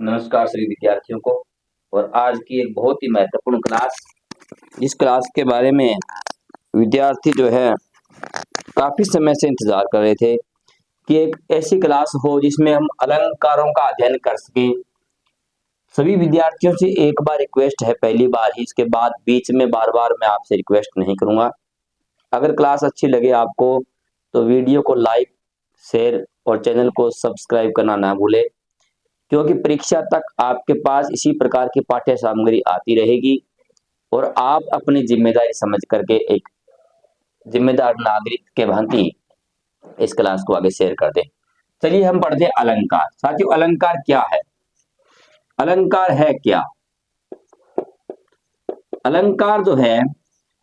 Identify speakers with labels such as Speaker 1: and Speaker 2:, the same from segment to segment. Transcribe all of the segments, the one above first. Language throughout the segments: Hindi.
Speaker 1: नमस्कार सभी विद्यार्थियों को। और आज की एक बहुत ही महत्वपूर्ण क्लास, जिस क्लास के बारे में विद्यार्थी जो है काफी समय से इंतजार कर रहे थे कि एक ऐसी क्लास हो जिसमें हम अलंकारों का अध्ययन कर सकें। सभी विद्यार्थियों से एक बार रिक्वेस्ट है, पहली बार ही, इसके बाद बीच में बार बार मैं आपसे रिक्वेस्ट नहीं करूंगा। अगर क्लास अच्छी लगे आपको तो वीडियो को लाइक, शेयर और चैनल को सब्सक्राइब करना ना भूले, क्योंकि परीक्षा तक आपके पास इसी प्रकार की पाठ्य सामग्री आती रहेगी और आप अपनी जिम्मेदारी समझ करके एक जिम्मेदार नागरिक के भांति इस क्लास को आगे शेयर कर दें। चलिए हम पढ़ते हैं अलंकार। साथियों, अलंकार क्या है? अलंकार है क्या? अलंकार जो है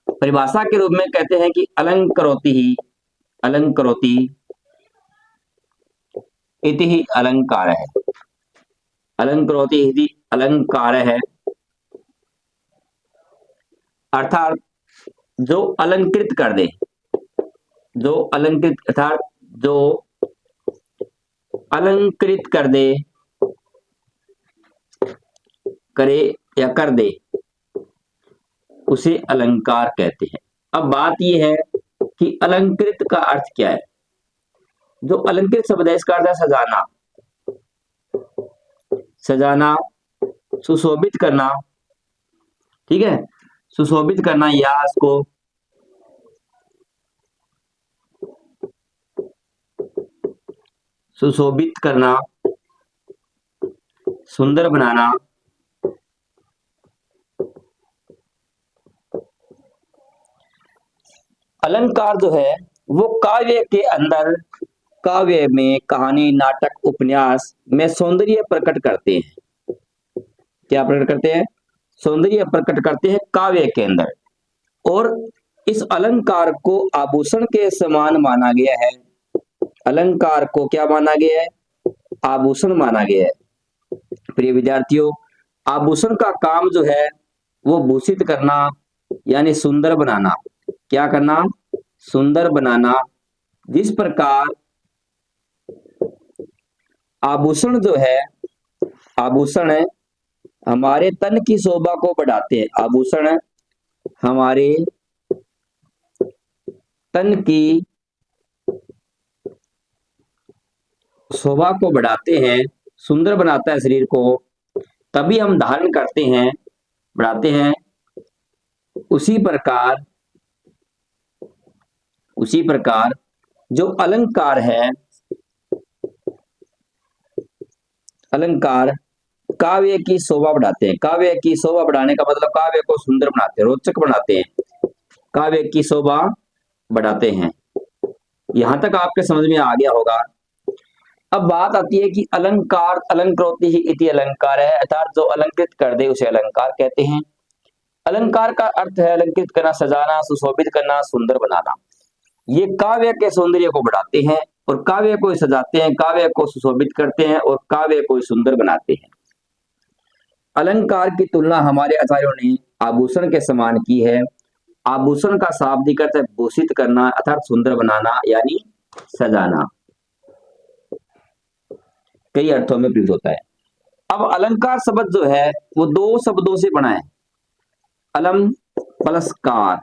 Speaker 1: परिभाषा के रूप में कहते हैं कि अलंकरोति इति ही अलंकार है। अलंकरोति इति अलंकार है, अर्थात जो अलंकृत कर दे, जो अलंकृत अर्थात जो अलंकृत कर दे, करे या कर दे, उसे अलंकार कहते हैं। अब बात यह है कि अलंकृत का अर्थ क्या है। जो अलंकृत शब्द है इसका अर्थ है सजाना, सजाना, सुशोभित करना, ठीक है, सुशोभित करना या इसको सुशोभित करना, सुंदर बनाना, अलंकार जो है वो काव्य के अंदर, काव्य में कहानी, नाटक, उपन्यास में सौंदर्य प्रकट करते हैं। क्या प्रकट करते हैं? सौंदर्य प्रकट करते हैं काव्य के अंदर। और इस अलंकार को आभूषण के समान माना गया है। अलंकार को क्या माना गया है? आभूषण माना गया है। प्रिय विद्यार्थियों, आभूषण का काम जो है वो भूषित करना यानी सुंदर बनाना। क्या करना? सुंदर बनाना। जिस प्रकार आभूषण जो है, आभूषण हमारे तन की शोभा को बढ़ाते हैं। आभूषण हमारे तन की शोभा को बढ़ाते हैं, सुंदर बनाता है शरीर को, तभी हम धारण करते हैं, बढ़ाते हैं। उसी प्रकार जो अलंकार है, अलंकार काव्य की शोभा बढ़ाते हैं। काव्य की शोभा बढ़ाने का मतलब काव्य को सुंदर बनाते हैं, रोचक बनाते हैं, काव्य की शोभा बढ़ाते हैं। यहां तक आपके समझ में आ गया होगा। अब बात आती है कि अलंकार, अलंकरोति ही इति अलंकार है, अर्थात जो अलंकृत कर दे उसे अलंकार कहते हैं। अलंकार का अर्थ है अलंकृत करना, सजाना, सुशोभित करना, सुंदर बनाना। ये काव्य के सौंदर्य को बढ़ाते हैं और काव्य को सजाते हैं, काव्य को सुशोभित करते हैं और काव्य को सुंदर बनाते हैं। अलंकार की तुलना हमारे आचार्यों ने आभूषण के समान की है। आभूषण का शाब्दिक अर्थ है भूषित करना, अर्थात सुंदर बनाना यानी सजाना। कई अर्थों में प्रयुक्त होता है। अब अलंकार शब्द जो है वो दो शब्दों से बना है, अलम प्लस कार।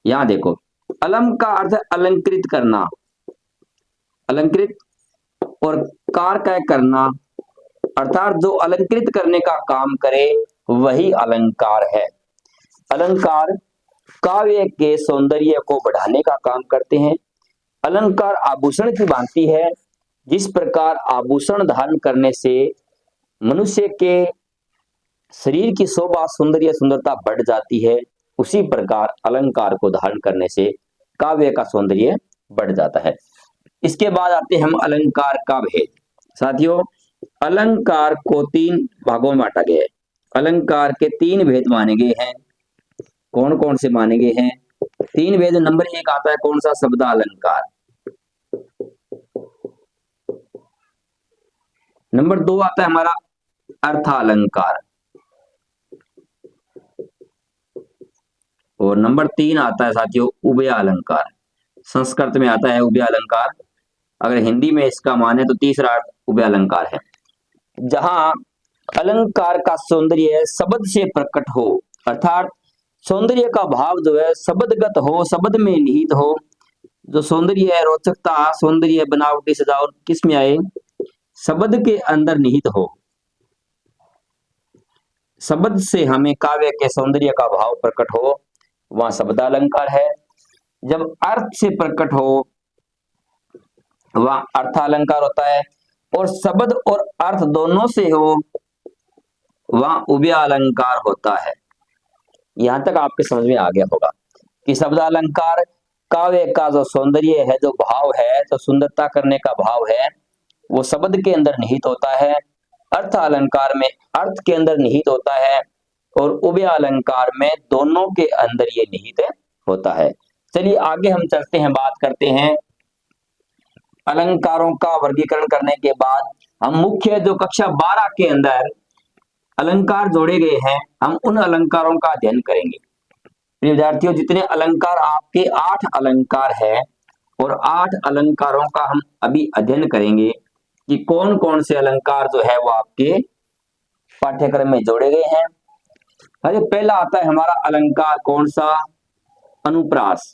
Speaker 1: यहां देखो, अलम का अर्थ है अलंकृत करना, अलंकृत, और कार का करना, अर्थात जो अलंकृत करने का काम करे वही अलंकार है। अलंकार काव्य के सौंदर्य को बढ़ाने का काम करते हैं। अलंकार आभूषण की भांति है। जिस प्रकार आभूषण धारण करने से मनुष्य के शरीर की शोभा, सौंदर्य, सुंदरता बढ़ जाती है, उसी प्रकार अलंकार को धारण करने से काव्य का सौंदर्य बढ़ जाता है। इसके बाद आते हैं हम अलंकार का भेद। साथियों, अलंकार को 3 भागों में बांटा गया है। अलंकार के 3 भेद माने गए हैं। कौन कौन से माने गए हैं? 3 भेद। नंबर 1 आता है कौन सा? शब्द अलंकार। नंबर 2 आता है हमारा अर्थालंकार, और नंबर 3 आता है साथियों उभयालंकार। संस्कृत में आता है उभयालंकार, अगर हिंदी में इसका माने तो तीसरा अर्थ उभयालंकार है। जहां अलंकार का सौंदर्य शब्द से प्रकट हो, अर्थात सौंदर्य का भाव जो है शब्दगत हो, शब्द में निहित हो। जो सौंदर्य है, रोचकता, सौंदर्य, बनावटी, सजावट किस में आए? शब्द के अंदर निहित हो। शब्द से हमें काव्य के सौंदर्य का भाव प्रकट हो, वहां शब्दालंकार है। जब अर्थ से प्रकट हो, वहां अर्थालंकार होता है। और शब्द और अर्थ दोनों से हो, वहां उभयालंकार होता है। यहां तक आपके समझ में आ गया होगा कि शब्दालंकार काव्य का जो सौंदर्य है, जो भाव है, जो सुंदरता करने का भाव है, वो शब्द के अंदर निहित होता है। अर्थ अलंकार में अर्थ के अंदर निहित होता है, और उभय अलंकार में दोनों के अंदर ये निहित होता है। चलिए आगे हम चलते हैं, बात करते हैं अलंकारों का वर्गीकरण करने के बाद हम मुख्य जो कक्षा 12 के अंदर अलंकार जोड़े गए हैं, हम उन अलंकारों का अध्ययन करेंगे। विद्यार्थियों, जितने अलंकार आपके 8 अलंकार है, और 8 अलंकारों का हम अभी अध्ययन करेंगे कि कौन कौन से अलंकार जो है वो आपके पाठ्यक्रम में जोड़े गए हैं। अरे पहला आता है हमारा अलंकार, कौन सा? अनुप्रास।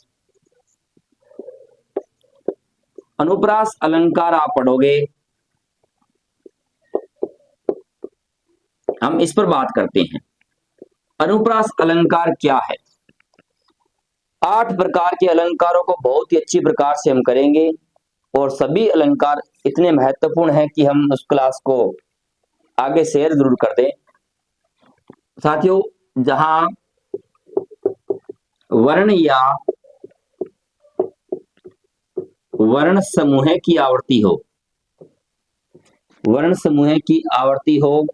Speaker 1: अनुप्रास अलंकार आप पढ़ोगे, हम इस पर बात करते हैं। अनुप्रास अलंकार क्या है? 8 प्रकार के अलंकारों को बहुत ही अच्छी प्रकार से हम करेंगे, और सभी अलंकार इतने महत्वपूर्ण हैं कि हम उस क्लास को आगे शेयर जरूर कर दें। साथियों, जहां वर्ण या वर्ण समूह की आवर्ती हो, वर्ण समूह की आवर्ती हो,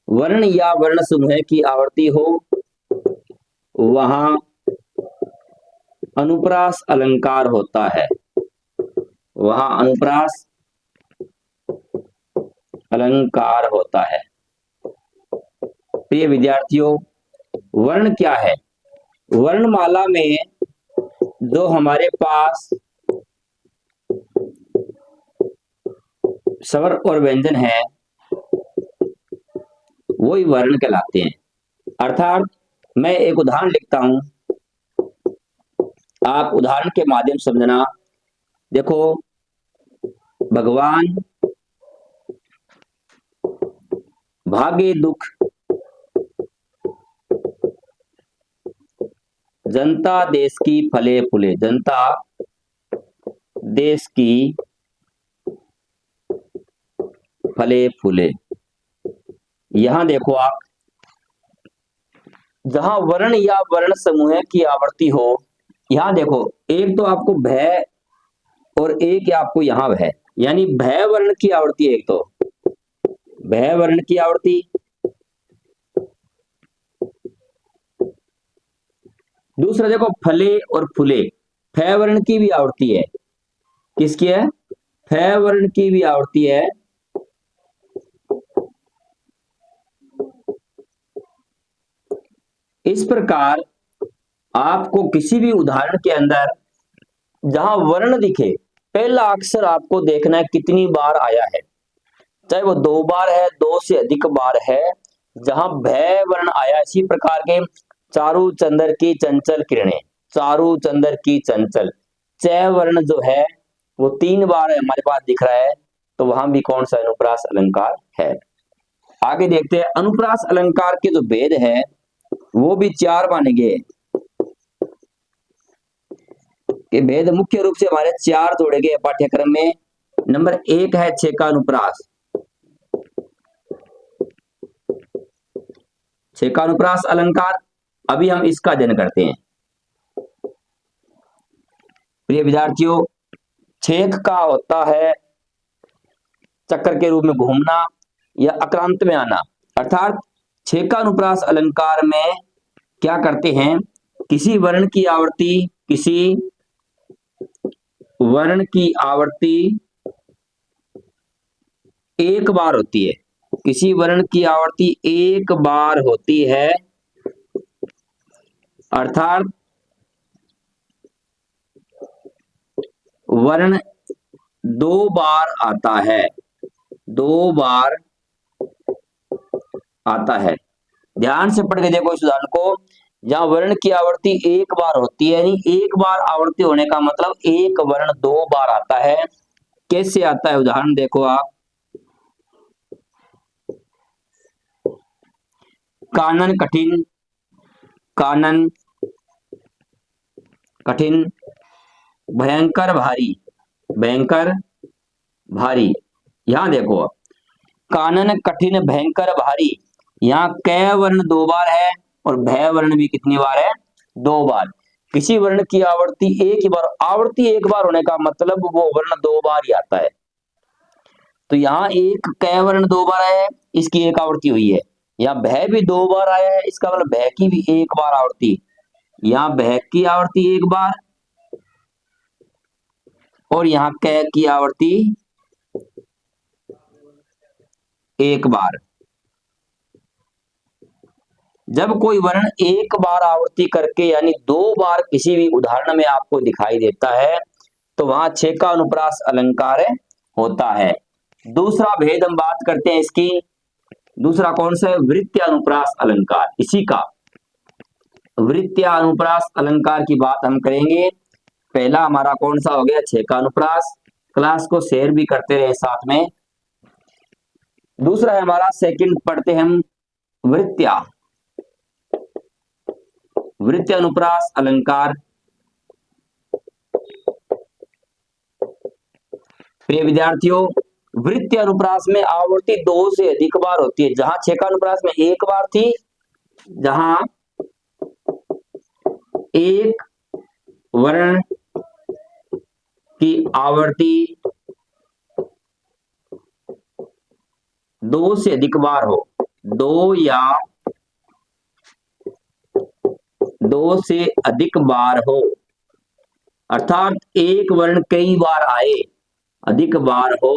Speaker 1: वर्ण या वर्ण समूह की आवर्ती हो, वहां अनुप्रास अलंकार होता है। वहां अनुप्रास अलंकार होता है। प्रिय विद्यार्थियों, वर्ण क्या है? वर्णमाला में जो हमारे पास स्वर और व्यंजन है, वही वर्ण कहलाते हैं। अर्थात मैं एक उदाहरण लिखता हूं, आप उदाहरण के माध्यम से समझना। देखो, भगवान भागे दुख, जनता देश की फले फूले। जनता देश की फले फूले। यहां देखो आप, जहां वर्ण या वर्ण समूह की आवर्ती हो, यहां देखो, एक तो आपको भय और एक आपको यहां भय, यानी भय वर्ण की आवर्ती है। एक तो भय वर्ण की आवर्ती, दूसरा देखो फले और फूले, फय वर्ण की भी आवर्ती है। किसकी है? फय वर्ण की भी आवर्ती है। इस प्रकार आपको किसी भी उदाहरण के अंदर जहां वर्ण दिखे, पहला अक्षर आपको देखना है कितनी बार आया है, चाहे वो 2 बार है, 2 से अधिक बार है। जहां भय वर्ण आया, इसी प्रकार के चारु चंद्र की चंचल किरणें, चारु चंद्र की चंचल, च वर्ण जो है वो 3 बार हमारे पास दिख रहा है, तो वहां भी कौन सा अनुप्रास अलंकार है। आगे देखते हैं, अनुप्रास अलंकार के जो भेद है वो भी 4 माने गए। ये भेद मुख्य रूप से हमारे 4 जोड़े गए पाठ्यक्रम में। नंबर 1 है छेका अनुप्रास। छेका अनुप्रास अलंकार, अभी हम इसका अध्ययन करते हैं। प्रिय विद्यार्थियों, छेक का होता है चक्कर के रूप में घूमना या अक्रांत में आना। अर्थात छेका अनुप्रास अलंकार में क्या करते हैं, किसी वर्ण की आवर्ती, किसी वर्ण की आवर्ती एक बार होती है, किसी वर्ण की आवर्ती एक बार होती है। अर्थात वर्ण 2 बार आता है। दो बार आता है। ध्यान से पढ़ के देखो इस उदाहरण को। जहां वर्ण की आवृत्ति एक बार होती है, यानी एक बार आवृत्ति होने का मतलब एक वर्ण दो बार आता है। कैसे आता है उदाहरण देखो आप। कानन कठिन, कानन कठिन, भयंकर भारी, भयंकर भारी। यहां देखो कानन कठिन भयंकर भारी, यहाँ क वर्ण दो बार है और भय वर्ण भी कितनी बार है, दो बार। किसी वर्ण की आवृत्ति एक ही बार, आवृत्ति एक बार होने का मतलब वो वर्ण दो बार ही आता है। तो यहाँ एक क वर्ण दो बार आया है, इसकी एक आवृत्ति हुई है। यहाँ भय भी दो बार आया है, इसका मतलब भय की भी एक बार आवृत्ति। यहाँ भय की आवृत्ति एक बार और यहाँ क की आवृत्ति एक बार। जब कोई वर्ण एक बार आवृत्ति करके यानी दो बार किसी भी उदाहरण में आपको दिखाई देता है तो वहां छेका अनुप्रास अलंकार होता है। दूसरा भेद हम बात करते हैं इसकी। दूसरा कौन सा है, वृत्यानुप्रास अलंकार। इसी का वृत्यानुप्रास अलंकार की बात हम करेंगे। पहला हमारा कौन सा हो गया, छेका अनुप्रास। क्लास को शेयर भी करते रहे साथ में। दूसरा है हमारा सेकंड पढ़ते हैं हम वृत्या, वृत्यानुप्रास अलंकार। प्रिय विद्यार्थियों, वृत्ति अनुप्रास में आवृत्ति दो से अधिक बार होती है। जहां छेका अनुप्रास में एक बार थी, जहां एक वर्ण की आवृत्ति दो से अधिक बार हो, दो या दो से अधिक बार हो, अर्थात एक वर्ण कई बार आए, अधिक बार हो,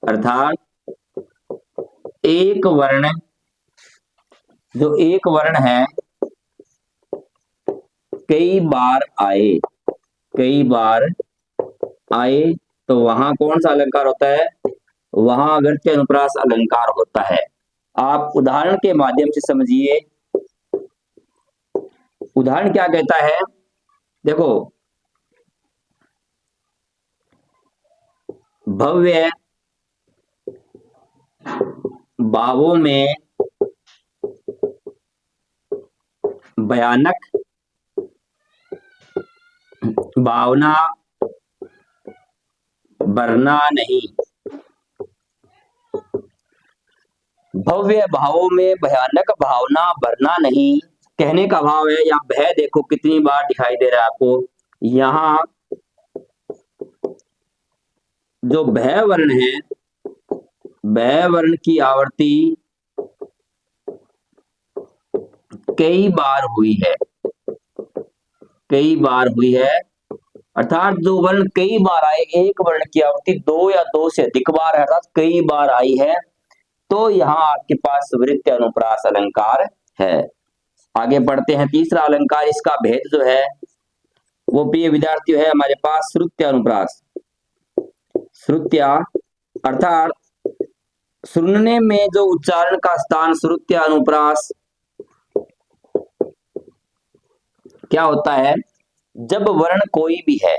Speaker 1: अर्थात एक वर्ण, जो एक वर्ण है कई बार आए, कई बार आए, तो वहां कौन सा अलंकार होता है, वहां वृत्ति अनुप्रास अलंकार होता है। आप उदाहरण के माध्यम से समझिए। उदाहरण क्या कहता है, देखो भव्य भावों में भयानक भावना भरना नहीं। भव्य भावों में भयानक भावना भरना नहीं कहने का भाव है। या भय देखो कितनी बार दिखाई दे रहा है आपको। यहां जो भय वर्ण है, भय वर्ण की आवृत्ति कई बार हुई है, कई बार हुई है, अर्थात जो वर्ण कई बार आए, एक वर्ण की आवृत्ति दो या दो से अधिक बार है, अर्थात कई बार आई है, तो यहाँ आपके पास वृत्ति अनुप्रास अलंकार है। आगे बढ़ते हैं। तीसरा अलंकार, इसका भेद जो है वो प्रिय विद्यार्थियों है हमारे पास श्रुत्य अनुप्रास। श्रुत्या अर्थात सुनने में जो उच्चारण का स्थान श्रुत्य अनुप्रास क्या होता है, जब वर्ण कोई भी है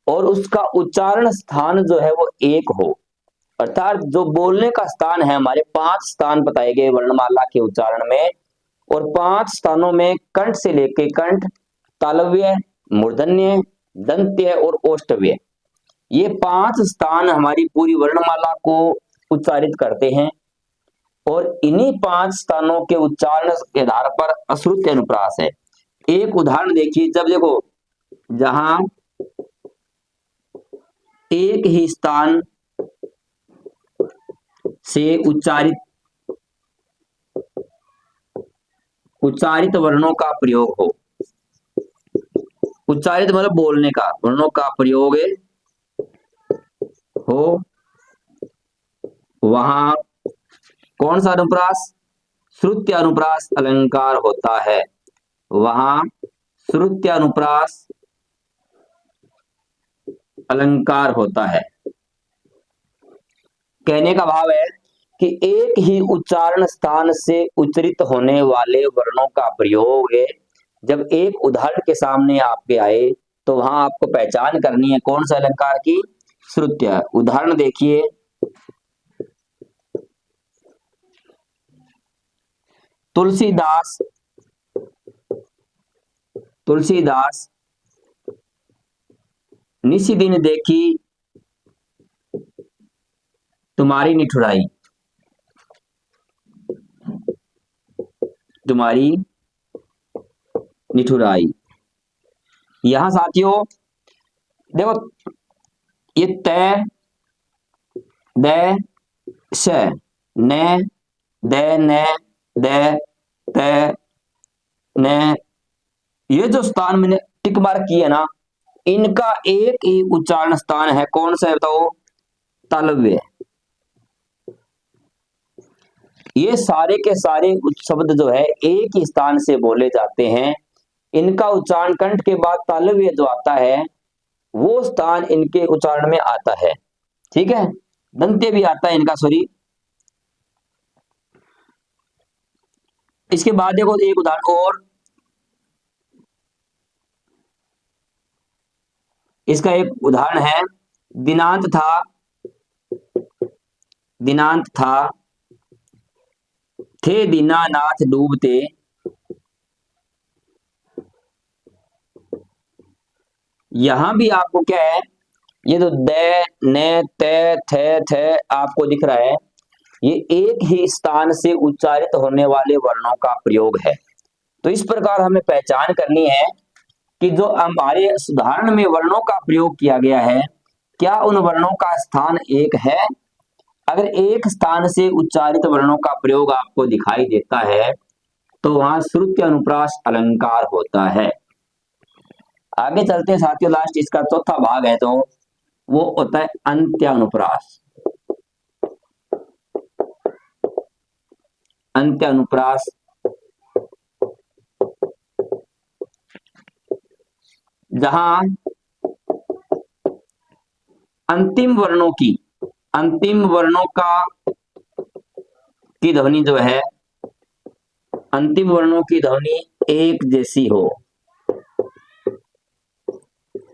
Speaker 1: और उसका उच्चारण स्थान जो है वो एक हो, अर्थात जो बोलने का स्थान है, हमारे 5 स्थान बताए गए वर्णमाला के उच्चारण में, और 5 स्थानों में कंठ से लेके कंठ, तालव्य, मूर्धन्य, दंत्य और ओष्ठव्य, ये 5 स्थान हमारी पूरी वर्णमाला को उच्चारित करते हैं। और इन्हीं 5 स्थानों के उच्चारण के आधार पर अश्रुत्य अनुप्रास है। एक उदाहरण देखिए, जब देखो जहां एक ही स्थान से उच्चारित वर्णों का प्रयोग हो, उच्चारित मतलब बोलने का, वर्णों का प्रयोग हो, वहां कौन सा अनुप्रास, श्रुत्य अनुप्रास अलंकार होता है। वहां श्रुत्य अनुप्रास अलंकार होता है। कहने का भाव है कि एक ही उच्चारण स्थान से उच्चरित होने वाले वर्णों का प्रयोग है। जब एक उदाहरण के सामने आपके आए तो वहां आपको पहचान करनी है कौन सा अलंकार की, श्रुत्य। उदाहरण देखिए, तुलसीदास, तुलसीदास निसी दिन देखी तुम्हारी निठुराई, तुम्हारी निठुराई। यहां साथियों देखो, ये तय, द, श, न, द, न, द, त, न, ये जो स्थान मैंने टिक मार्क किया ना, इनका एक ही उच्चारण स्थान है। कौन सा है बताओ, तालव्य। ये सारे के सारे शब्द जो है एक ही स्थान से बोले जाते हैं। इनका उच्चारण कंठ के बाद तालव्य जो आता है वो स्थान इनके उच्चारण में आता है। ठीक है, दंत्य भी आता है इनका, सॉरी। इसके बाद देखो एक उदाहरण और, इसका एक उदाहरण है, दिनांत था, दिनांत था, थे दीनानाथ डूबते, यहां भी आपको क्या है, ये जो द, न, त, थ आपको दिख रहा है, ये एक ही स्थान से उच्चारित होने वाले वर्णों का प्रयोग है। तो इस प्रकार हमें पहचान करनी है कि जो हमारे उदाहरण में वर्णों का प्रयोग किया गया है, क्या उन वर्णों का स्थान एक है। अगर एक स्थान से उच्चारित वर्णों का प्रयोग आपको दिखाई देता है तो वहां श्रुत्य अनुप्रास अलंकार होता है। आगे चलते हैं साथियों, लास्ट इसका चौथा भाग है, तो वो होता है अंत्यानुप्रास। अंत्यानुप्रास जहां अंतिम वर्णों की, अंतिम वर्णों का की ध्वनि जो है, अंतिम वर्णों की ध्वनि एक जैसी हो।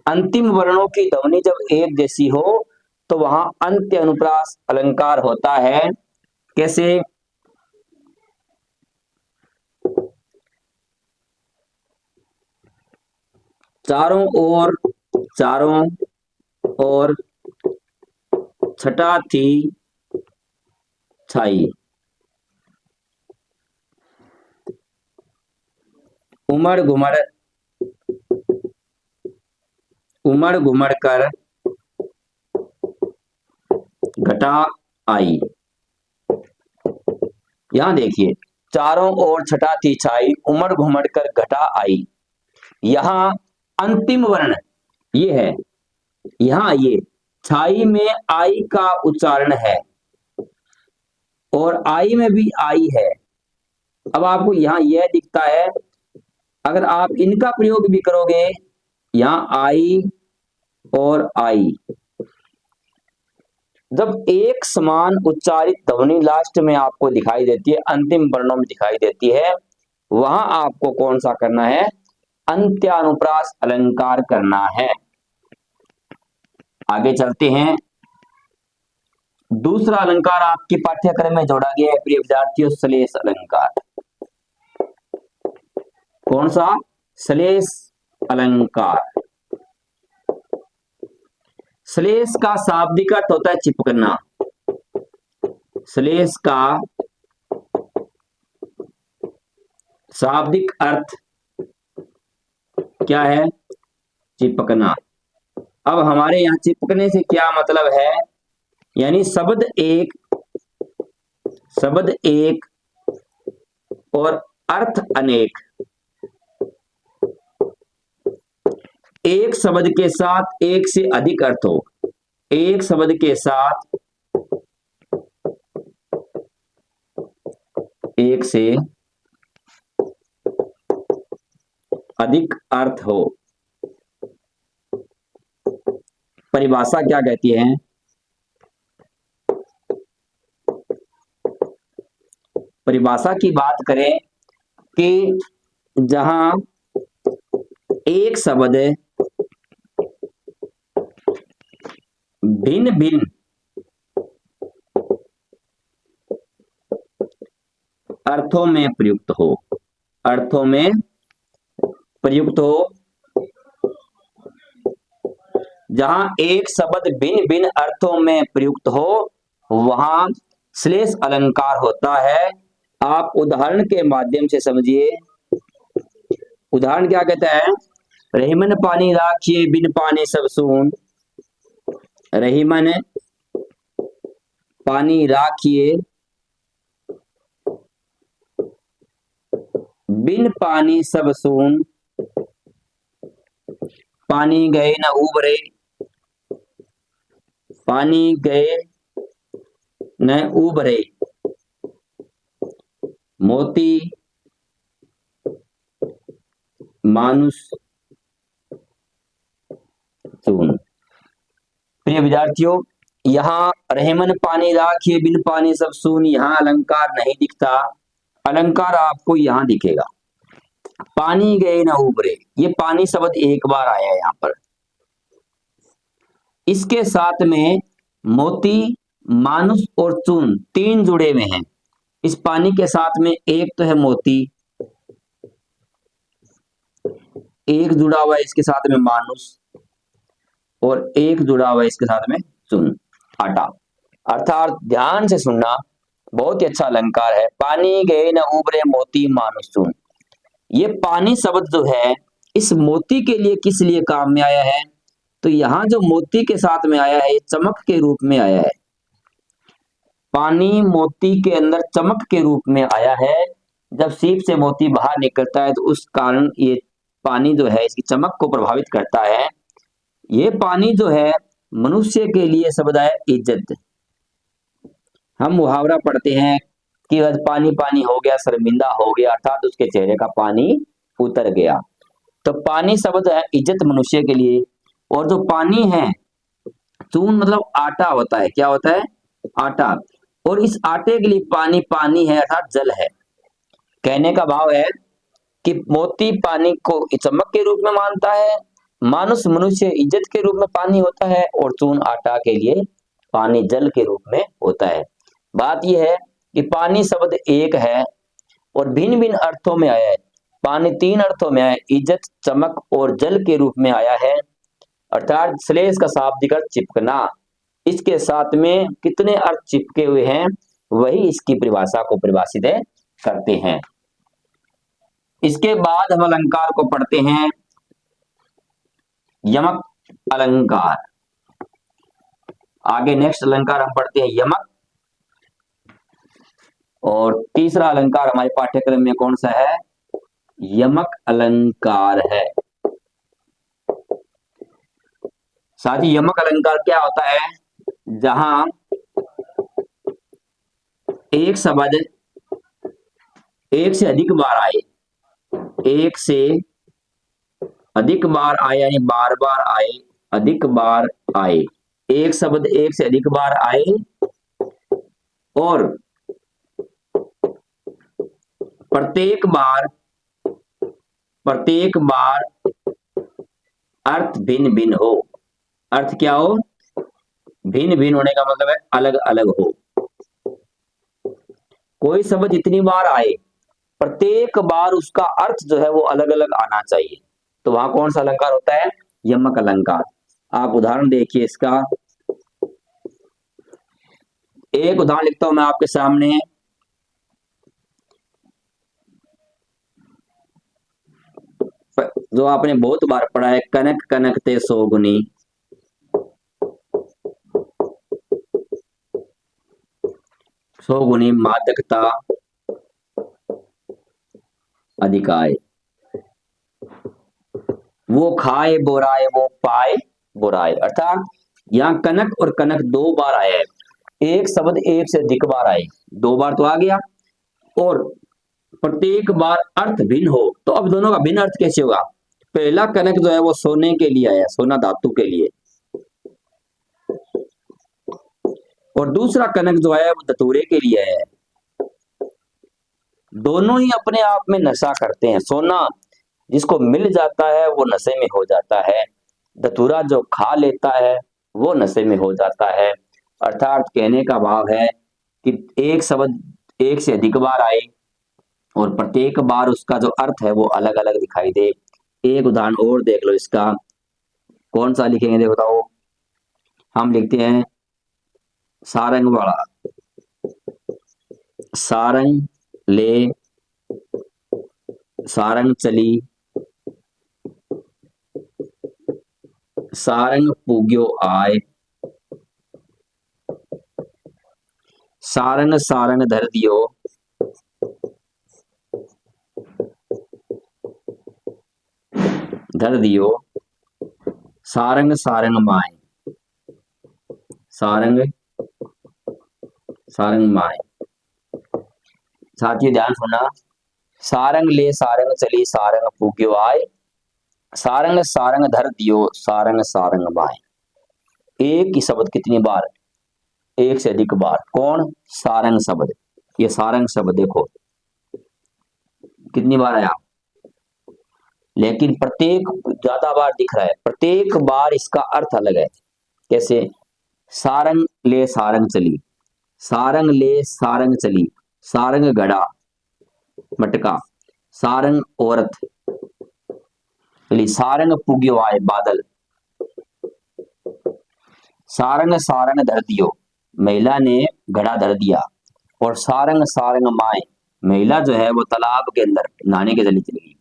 Speaker 1: अंतिम वर्णों की ध्वनि जब एक जैसी हो तो वहां अंत्य अनुप्रास अलंकार होता है। कैसे, चारों ओर, चारों ओर छटा थी छाई, उमड़ घुमड़, उमड़ घुमड़ कर घटा आई। यहां देखिए, चारों ओर छटा थी छाई, उमड़ घुमड़ कर घटा आई। यहां अंतिम वर्ण ये है, यहां ये छाई में आई का उच्चारण है और आई में भी आई है। अब आपको यहां यह दिखता है, अगर आप इनका प्रयोग भी करोगे, यहां आई और आई, जब एक समान उच्चारित ध्वनि लास्ट में आपको दिखाई देती है, अंतिम वर्णों में दिखाई देती है, वहां आपको कौन सा करना है, अंत्यानुप्रास अलंकार करना है। आगे चलते हैं, दूसरा अलंकार आपके पाठ्यक्रम में जोड़ा गया है प्रिय विद्यार्थियों, श्लेष अलंकार। कौन सा, श्लेष अलंकार। श्लेष का शाब्दिक अर्थ होता है चिपकना। श्लेष का शाब्दिक अर्थ क्या है, चिपकना। अब हमारे यहां चिपकने से क्या मतलब है, यानी शब्द एक, शब्द एक और अर्थ अनेक। एक शब्द के साथ एक से अधिक अर्थ हो, एक शब्द के साथ एक से अधिक अर्थ हो। परिभाषा क्या कहती है, परिभाषा की बात करें कि जहां एक शब्द भिन्न भिन्न अर्थों में प्रयुक्त हो, अर्थों में प्रयुक्त हो, जहां एक शब्द भिन्न भिन्न अर्थों में प्रयुक्त हो वहां श्लेष अलंकार होता है। आप उदाहरण के माध्यम से समझिए। उदाहरण क्या कहता है? रहीमन पानी राखिए बिन पानी सब सून, रहीमन पानी राखिए बिन पानी सब सून, पानी गए न उबरे, पानी गए न उबरे, मोती मानुष सून। प्रिय विद्यार्थियों, यहाँ रहमन पानी राखिए बिन पानी सब सून, यहाँ अलंकार नहीं दिखता। अलंकार आपको यहाँ दिखेगा। पानी गए न उबरे, ये पानी शब्द एक बार आया है यहाँ पर। इसके साथ में मोती, मानुष और चून तीन जुड़े हुए हैं। इस पानी के साथ में एक तो है मोती, एक जुड़ा हुआ है इसके साथ में मानुष, और एक जुड़ा हुआ है इसके साथ में चून, आटा। अर्थात ध्यान से सुनना, बहुत ही अच्छा अलंकार है। पानी गए न उबरे मोती मानुष चून। ये पानी शब्द जो है इस मोती के लिए किस लिए काम में आया है? तो यहाँ जो मोती के साथ में आया है ये चमक के रूप में आया है। पानी मोती के अंदर चमक के रूप में आया है। जब सीप से मोती बाहर निकलता है तो उस कारण ये पानी जो है इसकी चमक को प्रभावित करता है। ये पानी जो है मनुष्य के लिए शब्द है इज्जत। हम मुहावरा पढ़ते हैं कि पानी पानी हो गया, शर्मिंदा हो गया, अर्थात उसके चेहरे का पानी उतर गया। तो पानी शब्द है इज्जत मनुष्य के लिए। और जो पानी है, चून मतलब आटा होता है। क्या होता है? आटा। और इस आटे के लिए पानी पानी है, अर्थात जल है। कहने का भाव है कि मोती पानी को चमक के रूप में मानता है, मानुष मनुष्य इज्जत के रूप में पानी होता है, और चून आटा के लिए पानी जल के रूप में होता है। बात यह है कि पानी शब्द एक है और भिन्न भिन्न अर्थों में आया है। पानी तीन अर्थों में आया, इज्जत, चमक और जल के रूप में आया है। अर्थात श्लेष का शाब्दिक अर्थ चिपकना। इसके साथ में कितने अर्थ चिपके हुए हैं वही इसकी परिभाषा को परिभाषित करते हैं। इसके बाद हम अलंकार को पढ़ते हैं, यमक अलंकार। आगे नेक्स्ट अलंकार हम पढ़ते हैं यमक। और तीसरा अलंकार हमारे पाठ्यक्रम में कौन सा है? यमक अलंकार है। साथ ही यमक अलंकार क्या होता है? जहां एक शब्द एक से अधिक बार आए, एक से अधिक बार आए यानी बार बार आए, अधिक बार आए, एक शब्द एक से अधिक बार आए और प्रत्येक बार अर्थ भिन्न भिन्न हो। अर्थ क्या हो? भिन्न भिन्न होने का मतलब है अलग अलग हो। कोई शब्द जितनी बार आए प्रत्येक बार उसका अर्थ जो है वो अलग अलग आना चाहिए। तो वहां कौन सा अलंकार होता है? यमक अलंकार। आप उदाहरण देखिए इसका। एक उदाहरण लिखता हूं मैं आपके सामने। जो आपने बहुत बार पढ़ा है, कनक कनक ते सोगुनी, सोगुनी मादकता अधिकाय, वो खाए बोराए वो पाए बुराए। अर्थात यहाँ कनक और कनक दो बार आया है। एक शब्द एक से अधिक बार आए, दो बार तो आ गया, और प्रत्येक बार अर्थ भिन्न हो। तो अब दोनों का भिन्न अर्थ कैसे होगा? पहला कनक जो है वो सोने के लिए आया, सोना धातु के लिए, और दूसरा कनक जो है वो धतूरे के लिए है। दोनों ही अपने आप में नशा करते हैं। सोना जिसको मिल जाता है वो नशे में हो जाता है, धतूरा जो खा लेता है वो नशे में हो जाता है। अर्थात कहने का भाव है कि एक शब्द एक से अधिक बार आए और प्रत्येक बार उसका जो अर्थ है वो अलग अलग दिखाई दे। एक उदाहरण और देख लो इसका, कौन सा लिखेंगे देखो बताओ। हम लिखते हैं सारंग वाला, सारंग ले सारंग चली, सारंग पूग्यो आय, सारंग सारंग धर दियो, धर दियो, सारंग सारंग माए, सारंग सारंग माए। साथियों ध्यान सुनना, सारंग ले सारंग चली, सारंग पूग्यो आय, सारंग सारंग धर दियो, सारंग सारंग माए। एक ही शब्द कितनी बार, एक से अधिक बार। कौन? सारंग शब्द। ये सारंग शब्द देखो कितनी बार आया, लेकिन प्रत्येक ज्यादा बार दिख रहा है, प्रत्येक बार इसका अर्थ अलग है। कैसे? सारंग ले सारंग चली, सारंग ले सारंग चली, सारंग घड़ा मटका, सारंग औरत चली, सारंग पुग्यो आए बादल, सारंग सारंग धर दियो, महिला ने घड़ा धर दिया, और सारंग सारंग माए, महिला जो है वो तालाब के अंदर नहाने के लिए चली गई।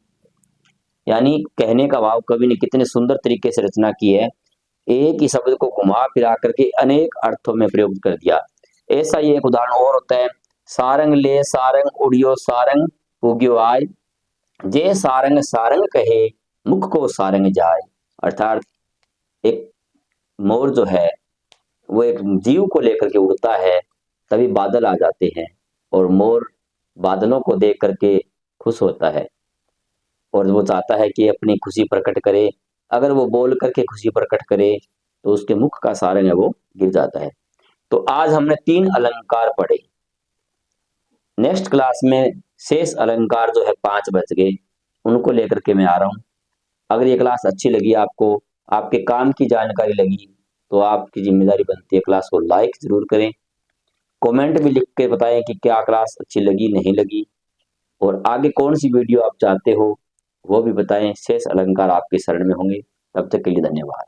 Speaker 1: यानी कहने का भाव कवि ने कितने सुंदर तरीके से रचना की है, एक ही शब्द को घुमा फिरा करके अनेक अर्थों में प्रयोग कर दिया। ऐसा ही एक उदाहरण और होता है, सारंग ले सारंग उड़ियो, सारंग पुग्यो आय, जे सारंग सारंग कहे, मुख को सारंग जाए। अर्थात एक मोर जो है वो एक जीव को लेकर के उड़ता है, तभी बादल आ जाते हैं और मोर बादलों को देख करके खुश होता है और वो चाहता है कि अपनी खुशी प्रकट करे। अगर वो बोल करके खुशी प्रकट करे तो उसके मुख का सारंग है वो गिर जाता है। तो आज हमने 3 अलंकार पढ़े। नेक्स्ट क्लास में शेष अलंकार जो है 5 बच गए, उनको लेकर के मैं आ रहा हूं। अगर ये क्लास अच्छी लगी आपको, आपके काम की जानकारी लगी, तो आपकी जिम्मेदारी बनती है क्लास को लाइक जरूर करें। कमेंट भी लिख के बताएं कि क्या क्लास अच्छी लगी नहीं लगी, और आगे कौन सी वीडियो आप चाहते हो वो भी बताएं। शेष अलंकार आपके शरण में होंगे। तब तक के लिए धन्यवाद।